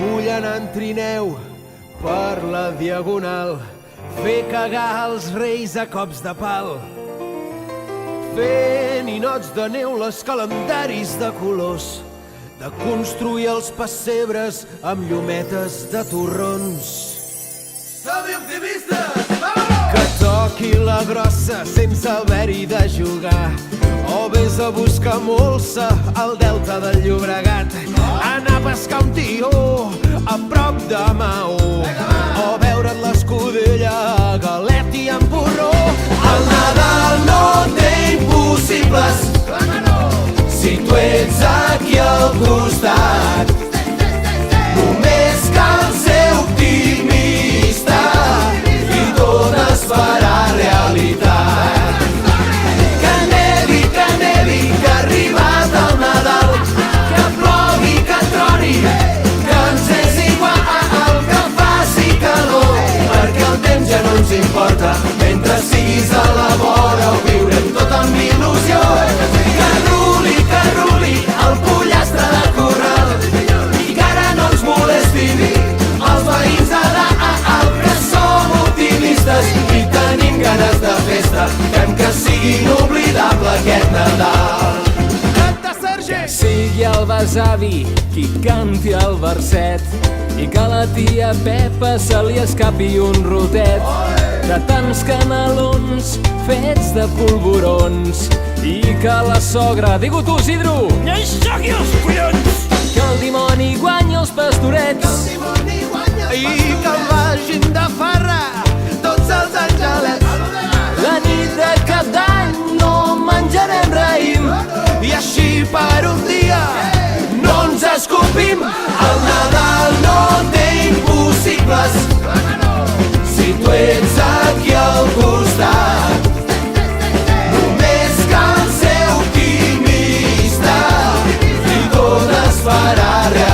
Vull anar en trineu per la diagonal, fer cagar els reis a cops de pal, fer ninots de neu, les calendaris de colors, de construir els pessebres amb llumetes de torrons. Som-hi optimistes! Que toqui la grossa sense haver-hi de jugar, o vés a buscar molsa al delta del Llobregat, anar a pescar un tió a prop de Maó, o veure't l'escudella a galet i en porró. El Nadal no té impossibles si tu ets aquí al costat. Només cal ser optimista i tot es farà realitat. Que nevi, que ha arribat el Nadal, que plogui, que troni, que ens és igual que faci calor, perquè el temps ja no ens importa, mentre siguis a la vora ho viurem tot amb il·lusió. Que ruli el pollastre de corral i que ara no ens molestin els veïns de dalt, que som optimistes i tenim ganes de festa, fem que sigui inoblidable aquest Nadal. Canta, Sergi! Que sigui el besavi qui canti el verset i que a la tia Pepa se li escapi un rotet de tants canelons fets de polvorons, i que la sogra, digue-ho tu, Isidro, Lleixaqui els collons! que el dimoni guanyi els pastorets I que el vagin de farra tots els angelets. la nit de cap d'any no menjarem raïm I així per un dia no ens escopim. El Nadal no té impossibles si tu ets aquí al costat. Només cal ser optimista i tot es farà realitat.